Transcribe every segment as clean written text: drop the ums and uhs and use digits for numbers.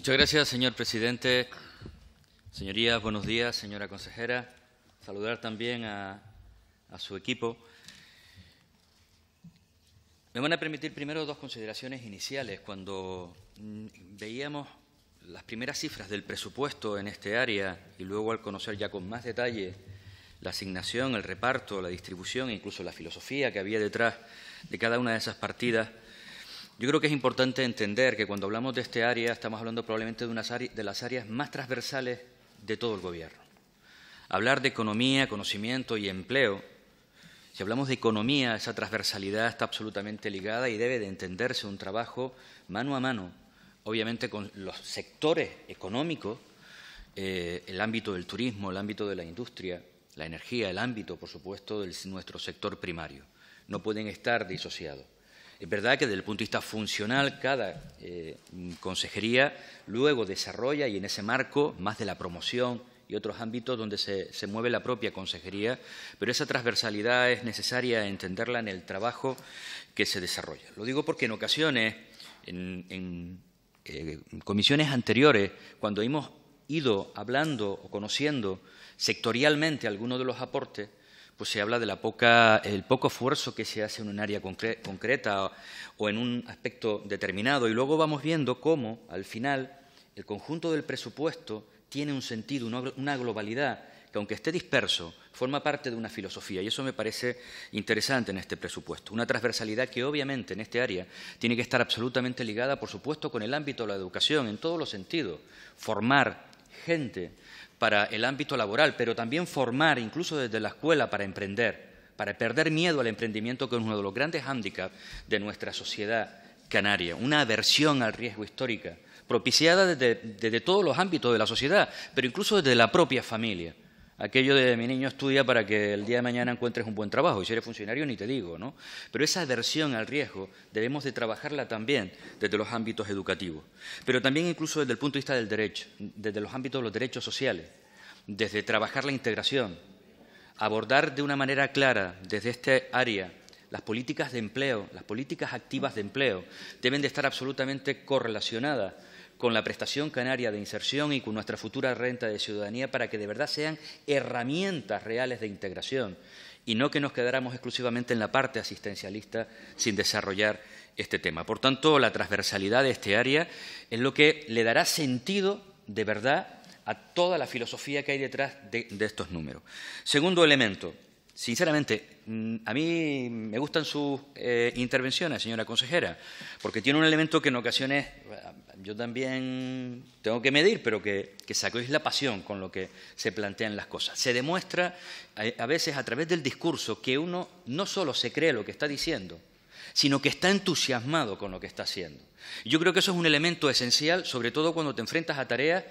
Muchas gracias, señor presidente. Señorías, buenos días, señora consejera. Saludar también a su equipo. Me van a permitir primero dos consideraciones iniciales. Cuando veíamos las primeras cifras del presupuesto en este área y luego al conocer ya con más detalle la asignación, el reparto, la distribución e incluso la filosofía que había detrás de cada una de esas partidas, yo creo que es importante entender que cuando hablamos de este área estamos hablando probablemente de las áreas más transversales de todo el Gobierno. Hablar de economía, conocimiento y empleo, si hablamos de economía, esa transversalidad está absolutamente ligada y debe de entenderse un trabajo mano a mano, obviamente con los sectores económicos, el ámbito del turismo, el ámbito de la industria, la energía, el ámbito, por supuesto, de nuestro sector primario. No pueden estar disociados. Es verdad que desde el punto de vista funcional cada consejería luego desarrolla y en ese marco, más de la promoción y otros ámbitos donde se mueve la propia consejería, pero esa transversalidad es necesaria entenderla en el trabajo que se desarrolla. Lo digo porque en ocasiones, en comisiones anteriores, cuando hemos ido hablando o conociendo sectorialmente algunos de los aportes, pues se habla de el poco esfuerzo que se hace en un área concreta o en un aspecto determinado. Y luego vamos viendo cómo, al final, el conjunto del presupuesto tiene un sentido, una globalidad, que aunque esté disperso, forma parte de una filosofía. Y eso me parece interesante en este presupuesto. Una transversalidad que, obviamente, en este área tiene que estar absolutamente ligada, por supuesto, con el ámbito de la educación, en todos los sentidos. Formar gente para el ámbito laboral, pero también formar, incluso desde la escuela, para emprender, para perder miedo al emprendimiento, que es uno de los grandes hándicaps de nuestra sociedad canaria, una aversión al riesgo histórica, propiciada desde todos los ámbitos de la sociedad, pero incluso desde la propia familia. Aquello de mi niño estudia para que el día de mañana encuentres un buen trabajo, y si eres funcionario ni te digo, ¿no? Pero esa aversión al riesgo debemos de trabajarla también desde los ámbitos educativos, pero también incluso desde el punto de vista del derecho, desde los ámbitos de los derechos sociales, desde trabajar la integración, abordar de una manera clara desde este área las políticas de empleo, las políticas activas de empleo deben de estar absolutamente correlacionadas con la prestación canaria de inserción y con nuestra futura renta de ciudadanía para que de verdad sean herramientas reales de integración y no que nos quedáramos exclusivamente en la parte asistencialista sin desarrollar este tema. Por tanto, la transversalidad de este área es lo que le dará sentido de verdad a toda la filosofía que hay detrás de estos números. Segundo elemento. Sinceramente, a mí me gustan sus intervenciones, señora consejera, porque tiene un elemento que en ocasiones yo también tengo que medir, pero que sacáis la pasión con lo que se plantean las cosas. Se demuestra a veces a través del discurso que uno no solo se cree lo que está diciendo, sino que está entusiasmado con lo que está haciendo. Yo creo que eso es un elemento esencial, sobre todo cuando te enfrentas a tareas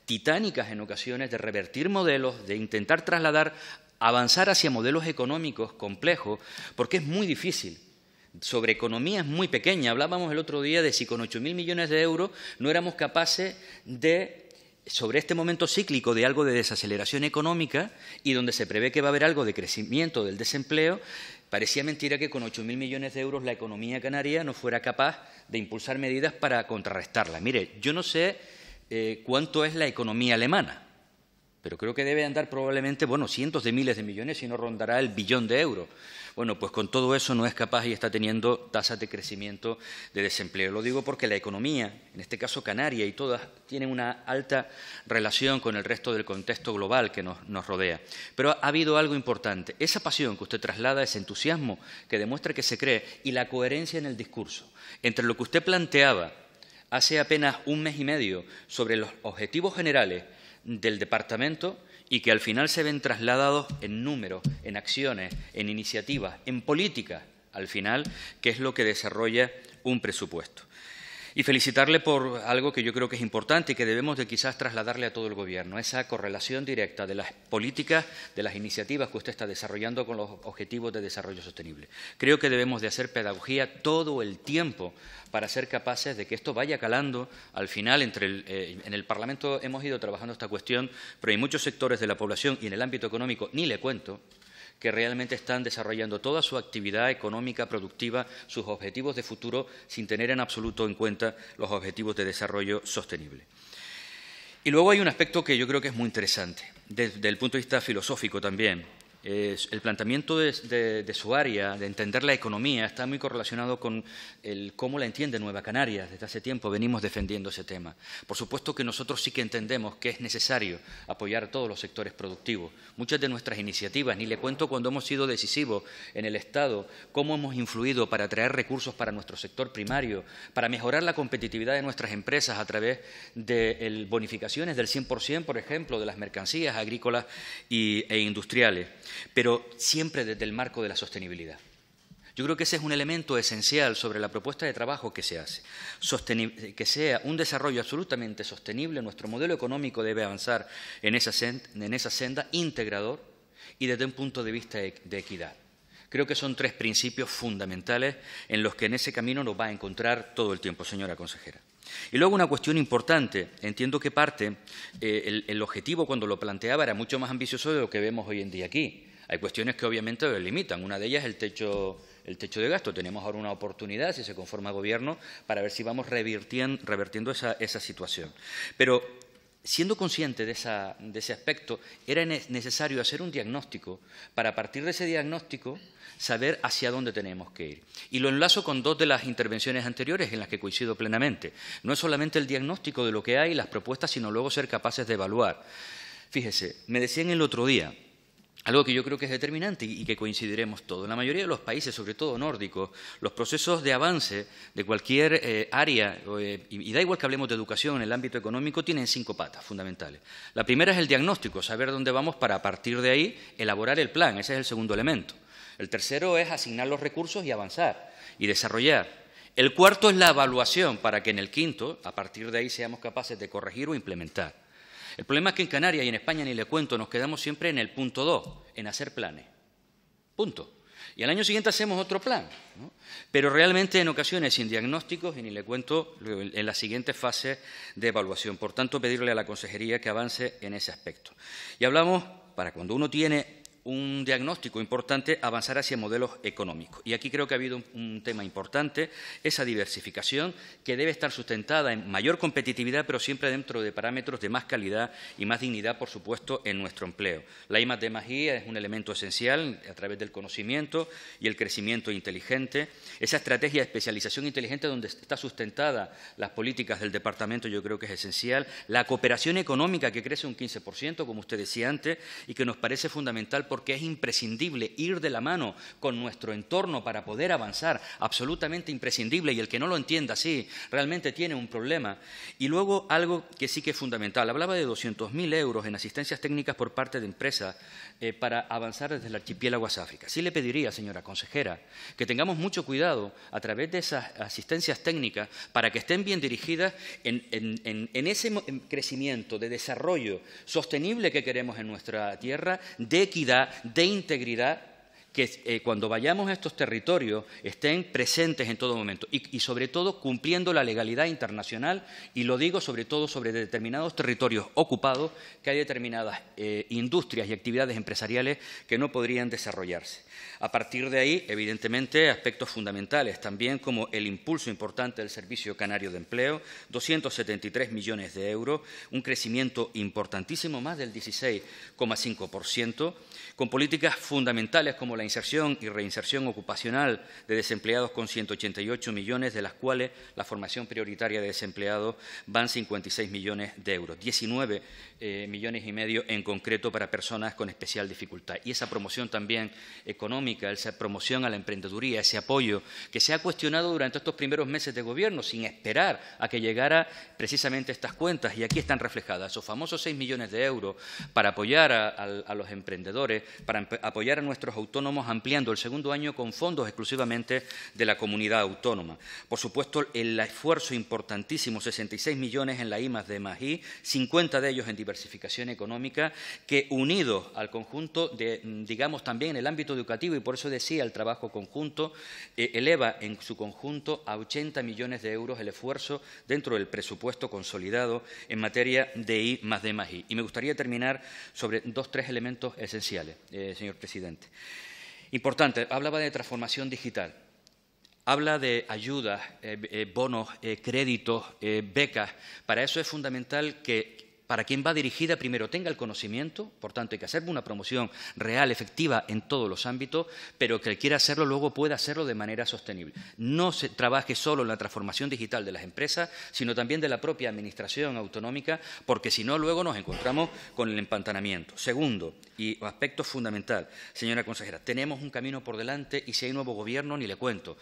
titánicas en ocasiones de revertir modelos, de intentar trasladar, avanzar hacia modelos económicos complejos, porque es muy difícil. Sobre economía es muy pequeña. Hablábamos el otro día de si con 8.000 millones de euros no éramos capaces de, sobre este momento cíclico de algo de desaceleración económica y donde se prevé que va a haber algo de crecimiento del desempleo, parecía mentira que con 8.000 millones de euros la economía canaria no fuera capaz de impulsar medidas para contrarrestarla. Mire, yo no sé cuánto es la economía alemana, pero creo que debe andar probablemente, cientos de miles de millones, si no rondará el billón de euros. Bueno, pues con todo eso no es capaz y está teniendo tasas de crecimiento de desempleo. Lo digo porque la economía, en este caso canaria y todas, tienen una alta relación con el resto del contexto global que nos rodea. Pero ha habido algo importante. Esa pasión que usted traslada, ese entusiasmo que demuestra que se cree y la coherencia en el discurso entre lo que usted planteaba hace apenas un mes y medio sobre los objetivos generales del departamento y que al final se ven trasladados en números, en acciones, en iniciativas, en políticas, al final, que es lo que desarrolla un presupuesto. Y felicitarle por algo que yo creo que es importante y que debemos de quizás trasladarle a todo el Gobierno, esa correlación directa de las políticas, de las iniciativas que usted está desarrollando con los objetivos de desarrollo sostenible. Creo que debemos de hacer pedagogía todo el tiempo para ser capaces de que esto vaya calando al final. En el Parlamento hemos ido trabajando esta cuestión, pero hay muchos sectores de la población y en el ámbito económico, ni le cuento, que realmente están desarrollando toda su actividad económica, productiva, sus objetivos de futuro, sin tener en absoluto en cuenta los objetivos de desarrollo sostenible. Y luego hay un aspecto que yo creo que es muy interesante, desde el punto de vista filosófico también. El planteamiento de su área, de entender la economía, está muy correlacionado con cómo la entiende Nueva Canarias. Desde hace tiempo venimos defendiendo ese tema. Por supuesto que nosotros sí que entendemos que es necesario apoyar a todos los sectores productivos. Muchas de nuestras iniciativas, ni le cuento cuando hemos sido decisivos en el Estado, cómo hemos influido para traer recursos para nuestro sector primario, para mejorar la competitividad de nuestras empresas a través de bonificaciones del 100%, por ejemplo, de las mercancías agrícolas e industriales, pero siempre desde el marco de la sostenibilidad. Yo creo que ese es un elemento esencial sobre la propuesta de trabajo que se hace. Que sea un desarrollo absolutamente sostenible, nuestro modelo económico debe avanzar en esa senda integrador y desde un punto de vista de equidad. Creo que son tres principios fundamentales en los que en ese camino nos va a encontrar todo el tiempo, señora consejera. Y luego una cuestión importante. Entiendo que el objetivo cuando lo planteaba era mucho más ambicioso de lo que vemos hoy en día aquí. Hay cuestiones que obviamente lo limitan. Una de ellas es el techo de gasto. Tenemos ahora una oportunidad, si se conforma gobierno, para ver si vamos revertiendo esa situación. Pero siendo consciente de ese aspecto, era necesario hacer un diagnóstico para, a partir de ese diagnóstico, saber hacia dónde tenemos que ir. Y lo enlazo con dos de las intervenciones anteriores en las que coincido plenamente. No es solamente el diagnóstico de lo que hay, las propuestas, sino luego ser capaces de evaluar. Fíjese, me decían el otro día algo que yo creo que es determinante y que coincidiremos todos. En la mayoría de los países, sobre todo nórdicos, los procesos de avance de cualquier área, y da igual que hablemos de educación en el ámbito económico, tienen 5 patas fundamentales. La primera es el diagnóstico, saber dónde vamos para, a partir de ahí, elaborar el plan. Ese es el segundo elemento. El tercero es asignar los recursos y avanzar y desarrollar. El cuarto es la evaluación, para que en el quinto, a partir de ahí, seamos capaces de corregir o implementar. El problema es que en Canarias y en España, ni le cuento, nos quedamos siempre en el punto 2, en hacer planes. Punto. Y al año siguiente hacemos otro plan, ¿no? Pero realmente en ocasiones sin diagnósticos y ni le cuento en la siguiente fase de evaluación. Por tanto, pedirle a la Consejería que avance en ese aspecto. Y hablamos, para cuando uno tiene un diagnóstico importante, avanzar hacia modelos económicos. Y aquí creo que ha habido un tema importante, esa diversificación que debe estar sustentada en mayor competitividad, pero siempre dentro de parámetros de más calidad y más dignidad, por supuesto, en nuestro empleo. La I+D+I es un elemento esencial a través del conocimiento y el crecimiento inteligente. Esa estrategia de especialización inteligente donde está sustentada las políticas del departamento yo creo que es esencial. La cooperación económica que crece un 15%, como usted decía antes, y que nos parece fundamental porque es imprescindible ir de la mano con nuestro entorno para poder avanzar, absolutamente imprescindible, y el que no lo entienda así realmente tiene un problema. Y luego algo que sí que es fundamental, hablaba de 200.000 euros en asistencias técnicas por parte de empresas para avanzar desde el archipiélago hacia África. Sí le pediría, señora consejera, que tengamos mucho cuidado a través de esas asistencias técnicas para que estén bien dirigidas en ese crecimiento de desarrollo sostenible que queremos en nuestra tierra, de equidad, de integridad, que cuando vayamos a estos territorios estén presentes en todo momento y sobre todo cumpliendo la legalidad internacional, y lo digo sobre todo sobre determinados territorios ocupados, que hay determinadas industrias y actividades empresariales que no podrían desarrollarse. A partir de ahí, evidentemente, aspectos fundamentales también como el impulso importante del Servicio Canario de Empleo, 273 millones de euros, un crecimiento importantísimo, más del 16,5%, con políticas fundamentales como la inserción y reinserción ocupacional de desempleados con 188 millones, de las cuales la formación prioritaria de desempleados van 56 millones de euros, 19 millones y medio en concreto para personas con especial dificultad. Y esa promoción también económica, esa promoción a la emprendeduría, ese apoyo que se ha cuestionado durante estos primeros meses de gobierno sin esperar a que llegara precisamente estas cuentas, y aquí están reflejadas esos famosos 6 millones de euros para apoyar a los emprendedores, para apoyar a nuestros autónomos continuamos ampliando el segundo año con fondos exclusivamente de la comunidad autónoma. Por supuesto, el esfuerzo importantísimo, 66 millones en la I+D+I, 50 de ellos en diversificación económica, que unidos al conjunto de, digamos, también en el ámbito educativo, y por eso decía el trabajo conjunto, eleva en su conjunto a 80 millones de euros el esfuerzo dentro del presupuesto consolidado en materia de I+D+I. Y me gustaría terminar sobre tres elementos esenciales, señor presidente. Importante, hablaba de transformación digital. Habla de ayudas, bonos, créditos, becas. Para eso es fundamental que para quien va dirigida primero tenga el conocimiento, por tanto hay que hacer una promoción real, efectiva en todos los ámbitos, pero que el quiera hacerlo luego pueda hacerlo de manera sostenible. No se trabaje solo en la transformación digital de las empresas, sino también de la propia administración autonómica, porque si no luego nos encontramos con el empantanamiento. Segundo, y aspecto fundamental, señora consejera, tenemos un camino por delante y si hay nuevo gobierno ni le cuento.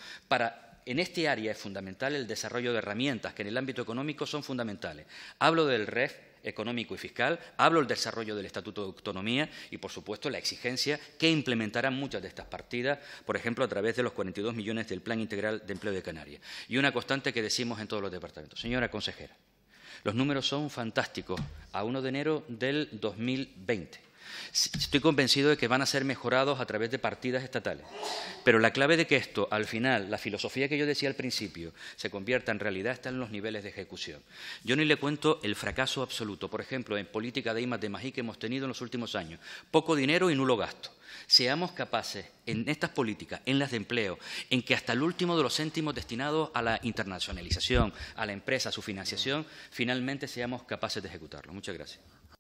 En este área es fundamental el desarrollo de herramientas que en el ámbito económico son fundamentales. Hablo del REF económico y fiscal, hablo del desarrollo del Estatuto de Autonomía y, por supuesto, la exigencia que implementarán muchas de estas partidas, por ejemplo, a través de los 42 millones del Plan Integral de Empleo de Canarias. Y una constante que decimos en todos los departamentos. Señora consejera, los números son fantásticos a 1 de enero del 2020. Estoy convencido de que van a ser mejorados a través de partidas estatales. Pero la clave de que esto, al final, la filosofía que yo decía al principio, se convierta en realidad está en los niveles de ejecución. Yo ni le cuento el fracaso absoluto, por ejemplo, en política de I+D+I que hemos tenido en los últimos años. Poco dinero y nulo gasto. Seamos capaces, en estas políticas, en las de empleo, en que hasta el último de los céntimos destinados a la internacionalización, a la empresa, a su financiación, finalmente seamos capaces de ejecutarlo. Muchas gracias.